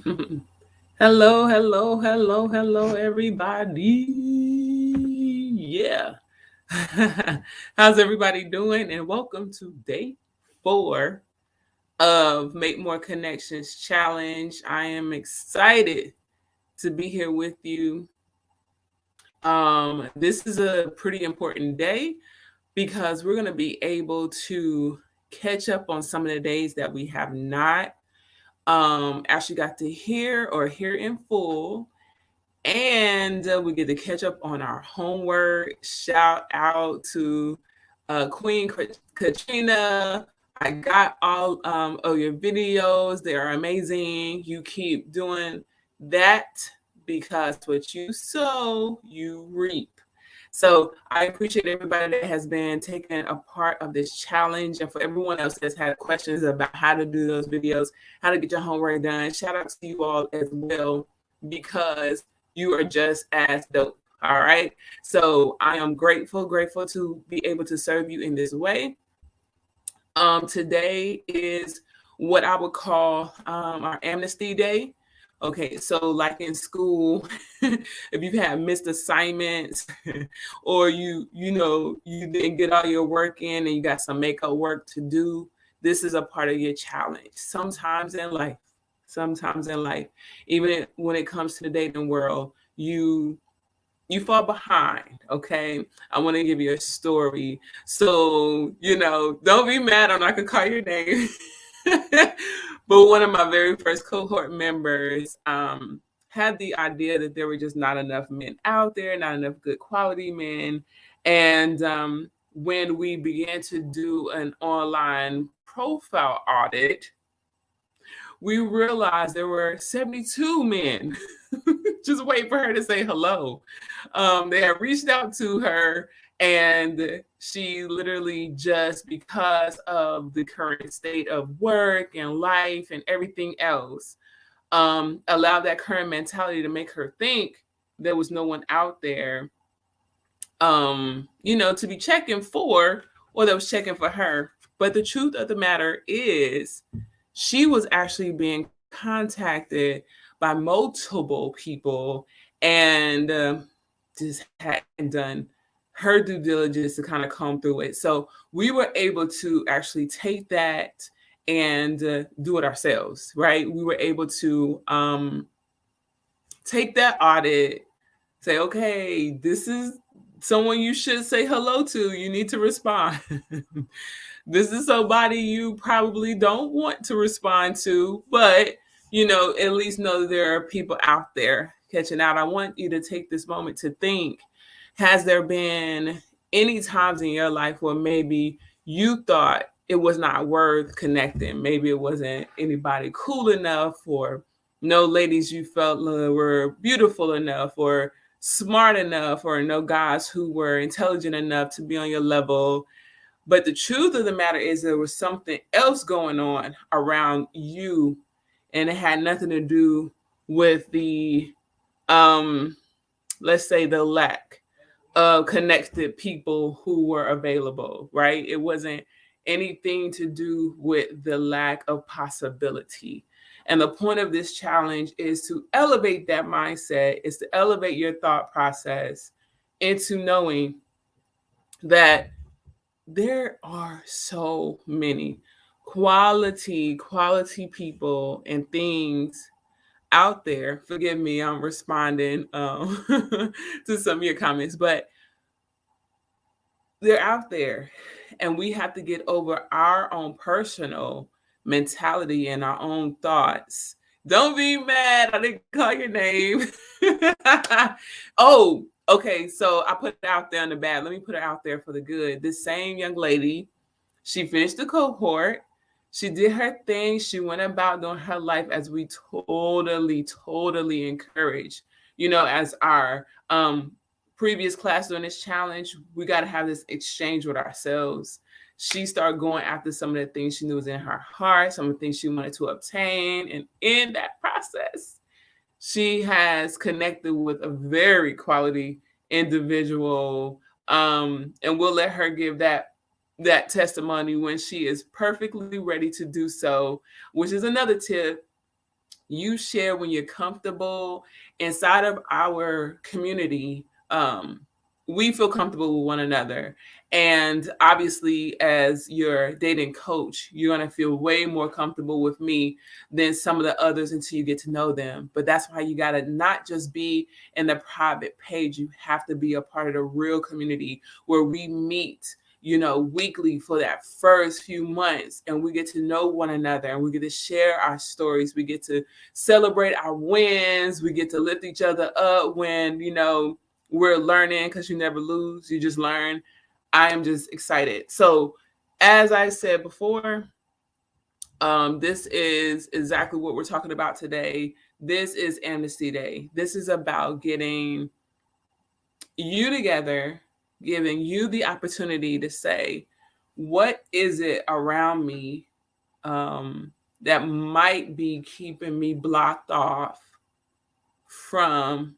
Hello, hello, hello, hello, everybody. Yeah. How's everybody doing? And welcome to day 4 of Make More Connections Challenge. I am excited to be here with you. This is a pretty important day because we're going to be able to catch up on some of the days that we have not actually got to hear in full. And we get to catch up on our homework. Shout out to Queen Katrina. I got all of your videos. They are amazing. You keep doing that because what you sow, you reap. So I appreciate everybody that has been taking a part of this challenge, and for everyone else that's had questions about how to do those videos, how to get your homework done. Shout out to you all as well because you are just as dope. All right. So I am grateful to be able to serve you in this way. Today is what I would call our amnesty day. Okay, so like in school, if you've had missed assignments or you didn't get all your work in and you got some makeup work to do, this is a part of your challenge. Sometimes in life, even when it comes to the dating world, you fall behind. Okay, I want to give you a story. So don't be mad. I'm not gonna call your name. But one of my very first cohort members had the idea that there were just not enough men out there, not enough good quality men. And when we began to do an online profile audit, we realized there were 72 men just waiting for her to say hello. They had reached out to her, and she literally, just because of the current state of work and life and everything else, allowed that current mentality to make her think there was no one out there, to be checking for, or that was checking for her. But the truth of the matter is, she was actually being contacted by multiple people, and just hadn't done her due diligence to kind of comb through it. So we were able to actually take that and do it ourselves, right? We were able to take that audit, say, okay, this is someone you should say hello to. You need to respond. This is somebody you probably don't want to respond to, but at least know that there are people out there catching out. I want you to take this moment to think, has there been any times in your life where maybe you thought it was not worth connecting? Maybe it wasn't anybody cool enough, or no ladies you felt were beautiful enough or smart enough, or no guys who were intelligent enough to be on your level. But the truth of the matter is, there was something else going on around you, and it had nothing to do with the, um, let's say, the lack of connected people who were available, right? It wasn't anything to do with the lack of possibility. And the point of this challenge is to elevate that mindset, is to elevate your thought process into knowing that there are so many quality people and things out there. Forgive me, I'm responding to some of your comments, but they're out there, and we have to get over our own personal mentality and our own thoughts. Don't be mad, I didn't call your name. Oh, okay, so I put it out there on the bad. Let me put it out there for the good. This same young lady, she finished the cohort. She did her thing. She went about doing her life as we totally encourage. As our previous class during this challenge, we got to have this exchange with ourselves. She started going after some of the things she knew was in her heart, some of the things she wanted to obtain. And in that process, she has connected with a very quality individual. And we'll let her give that testimony when she is perfectly ready to do so, which is another tip. You share when you're comfortable. Inside of our community, we feel comfortable with one another. And obviously, as your dating coach, you're going to feel way more comfortable with me than some of the others until you get to know them. But that's why you got to not just be in the private page, you have to be a part of the real community where we meet, weekly for that first few months, and we get to know one another, and we get to share our stories. We get to celebrate our wins. We get to lift each other up when, we're learning, because you never lose, you just learn. I am just excited. So, as I said before, this is exactly what we're talking about today. This is Amnesty Day. This is about getting you together, giving you the opportunity to say, what is it around me that might be keeping me blocked off from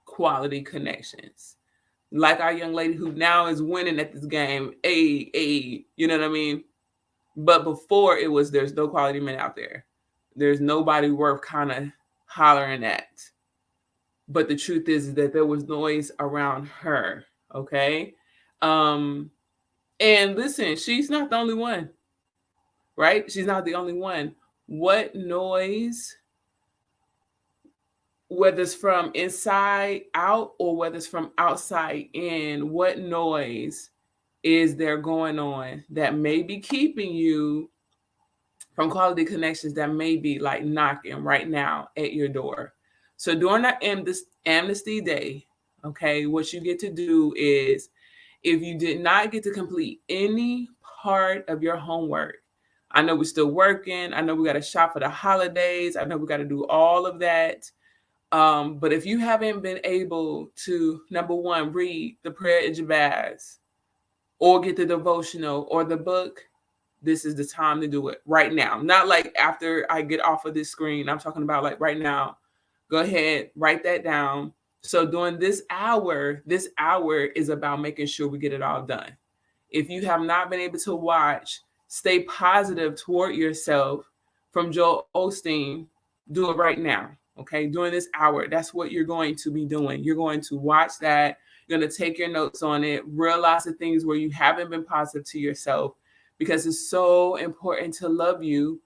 quality connections? Like our young lady who now is winning at this game. You know what I mean? But before it was, there's no quality men out there. There's nobody worth kind of hollering at. But the truth is that there was noise around her. Okay. And listen, she's not the only one, right? She's not the only one. What noise, whether it's from inside out or whether it's from outside in, what noise is there going on that may be keeping you from quality connections, that may be like knocking right now at your door? So during that Amnesty Day, okay, what you get to do is, if you did not get to complete any part of your homework, I know we're still working. I know we got to shop for the holidays. I know we got to do all of that. But if you haven't been able to, number one, read the prayer of Jabez or get the devotional or the book, this is the time to do it right now. Not like after I get off of this screen. I'm talking about like right now. Go ahead, write that down. So during this hour is about making sure we get it all done. If you have not been able to watch Stay Positive Toward Yourself from Joel Osteen, do it right now. Okay, during this hour, that's what you're going to be doing. You're going to watch that. You're going to take your notes on it, realize the things where you haven't been positive to yourself, because it's so important to love you.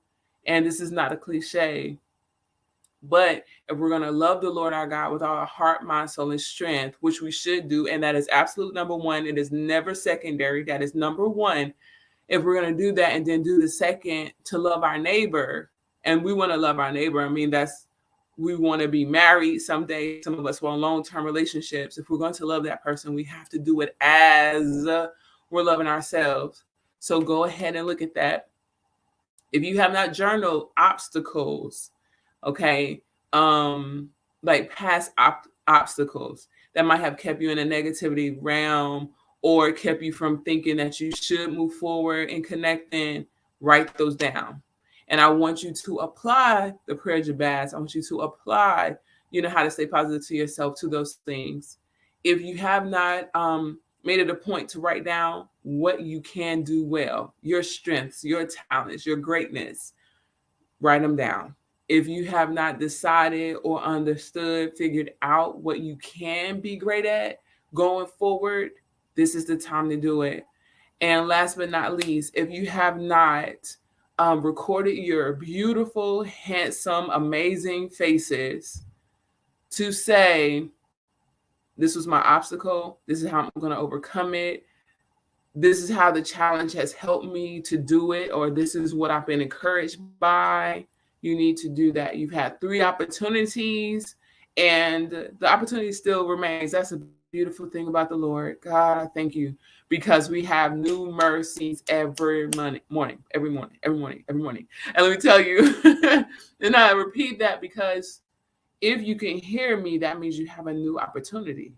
And this is not a cliche, but if we're going to love the Lord our God with all our heart, mind, soul, and strength, which we should do, and that is absolute number one, it is never secondary. That is number one. If we're going to do that and then do the second, to love our neighbor, and we want to love our neighbor, I mean, we want to be married someday. Some of us want long-term relationships. If we're going to love that person, we have to do it as we're loving ourselves. So go ahead and look at that. If you have not journaled obstacles, okay, like past obstacles that might have kept you in a negativity realm or kept you from thinking that you should move forward and connecting, write those down. And I want you to apply the prayer of Jabez. I want you to apply, how to stay positive to yourself, to those things. If you have not made it a point to write down what you can do well, your strengths, your talents, your greatness, write them down. If you have not decided or understood, figured out what you can be great at going forward, this is the time to do it. And last but not least, if you have not recorded your beautiful, handsome, amazing faces to say, this was my obstacle, this is how I'm going to overcome it, this is how the challenge has helped me to do it, or this is what I've been encouraged by, you need to do that. You've had 3 opportunities, and the opportunity still remains. That's a beautiful thing about the Lord. God, I thank you, because we have new mercies every morning. And let me tell you, and I repeat that because if you can hear me, that means you have a new opportunity.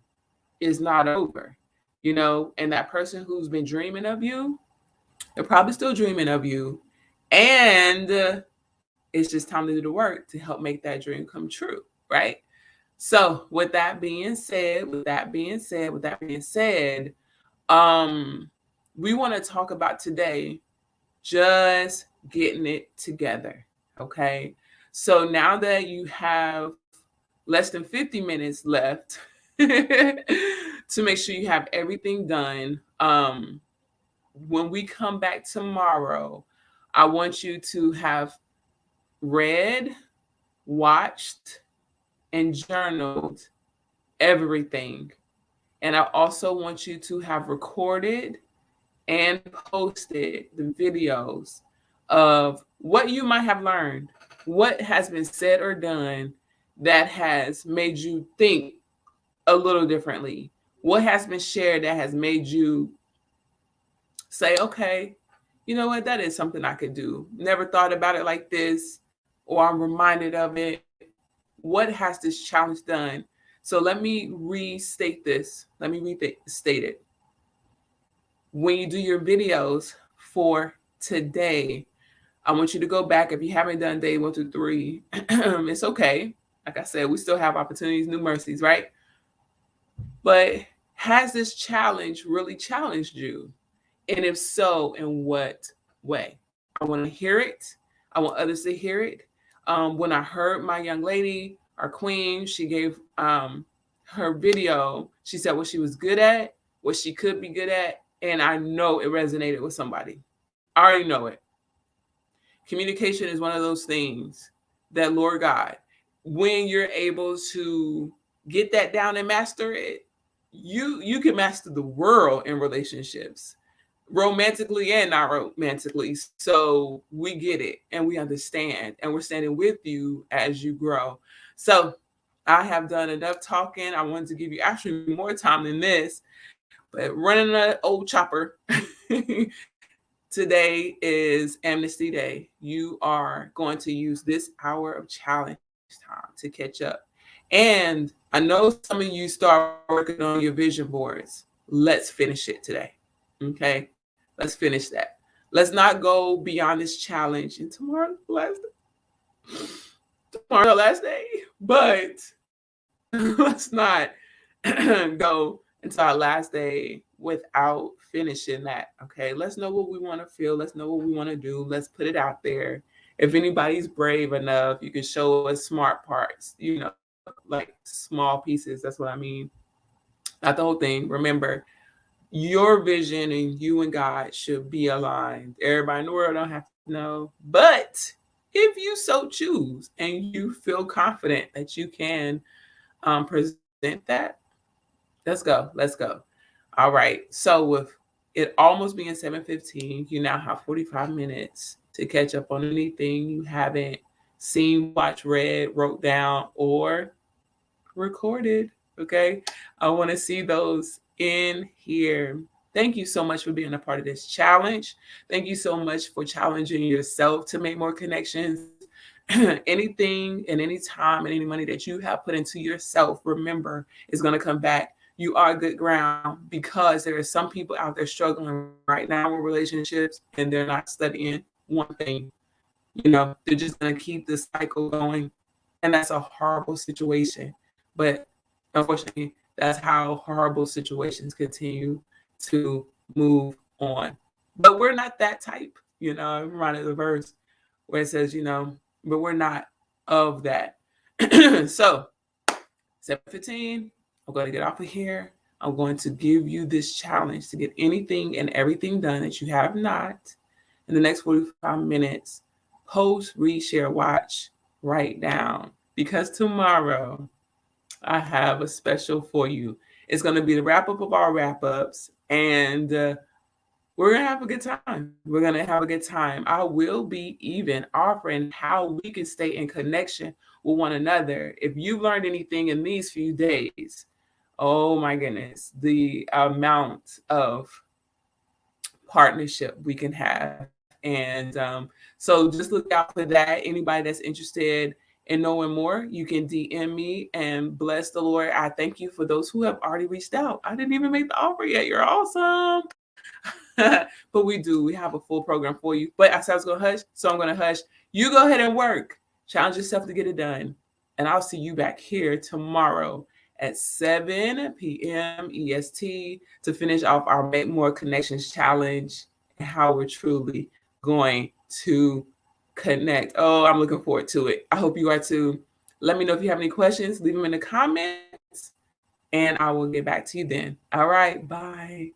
It's not over, and that person who's been dreaming of you, they're probably still dreaming of you. And it's just time to do the work to help make that dream come true, right? So with that being said, we want to talk about today just getting it together, okay? So now that you have less than 50 minutes left to make sure you have everything done, when we come back tomorrow, I want you to have read, watched, and journaled everything. And I also want you to have recorded and posted the videos of what you might have learned, what has been said or done that has made you think a little differently, what has been shared that has made you say, okay, you know what, that is something I could do. Never thought about it like this, or I'm reminded of it. What has this challenge done? So let me restate this. Let me restate it. When you do your videos for today, I want you to go back. If you haven't done day 1 through 3, it's okay. Like I said, we still have opportunities, new mercies, right? But has this challenge really challenged you? And if so, in what way? I want to hear it. I want others to hear it. When I heard my young lady, our queen, she gave her video. She said what she was good at, what she could be good at, and I know it resonated with somebody. I already know it. Communication is one of those things that, Lord God, when you're able to get that down and master it, you can master the world in relationships, romantically and not romantically. So we get it and we understand, and we're standing with you as you grow. So I have done enough talking. I wanted to give you actually more time than this, but running an old chopper. Today is Amnesty Day. You are going to use this hour of challenge time to catch up. And I know some of you start working on your vision boards. Let's finish it today. Okay? Let's finish that. Let's not go beyond this challenge. And tomorrow's the last day. Tomorrow's the last day. But let's not go into our last day without finishing that. Okay, let's know what we want to feel. Let's know what we want to do. Let's put it out there. If anybody's brave enough, you can show us smart parts, like small pieces. That's what I mean. Not the whole thing. Remember, your vision and you and God should be aligned. Everybody in the world don't have to know. But if you so choose and you feel confident that you can present that, let's go. Let's go. All right. So with it almost being 7:15, you now have 45 minutes to catch up on anything you haven't seen, watched, read, wrote down, or recorded. Okay. I want to see those in here. Thank you so much for being a part of this challenge. Thank you so much for challenging yourself to make more connections. Anything and any time and any money that you have put into yourself, remember, is going to come back. You are good ground, because there are some people out there struggling right now with relationships and they're not studying one thing. They're just going to keep the cycle going. And that's a horrible situation. But unfortunately, that's how horrible situations continue to move on. But we're not that type. I'm reminded of the verse where it says, but we're not of that. So 7:15, I'm going to get off of here. I'm going to give you this challenge to get anything and everything done that you have not in the next 45 minutes. Post, read, share, watch, write down. Because tomorrow I have a special for you. It's going to be the wrap-up of our wrap-ups, and we're going to have a good time. We're going to have a good time. I will be even offering how we can stay in connection with one another. If you've learned anything in these few days, oh my goodness, the amount of partnership we can have. And so just look out for that. Anybody that's interested in knowing more, you can DM me, and bless the Lord. I thank you for those who have already reached out. I didn't even make the offer yet. You're awesome. But we do. We have a full program for you. But I said I was going to hush, so I'm going to hush. You go ahead and work. Challenge yourself to get it done. And I'll see you back here tomorrow at 7 p.m. EST to finish off our Make More Connections challenge and how we're truly going to connect. Oh, I'm looking forward to it. I hope you are too. Let me know if you have any questions. Leave them in the comments, and I will get back to you then. All right. Bye.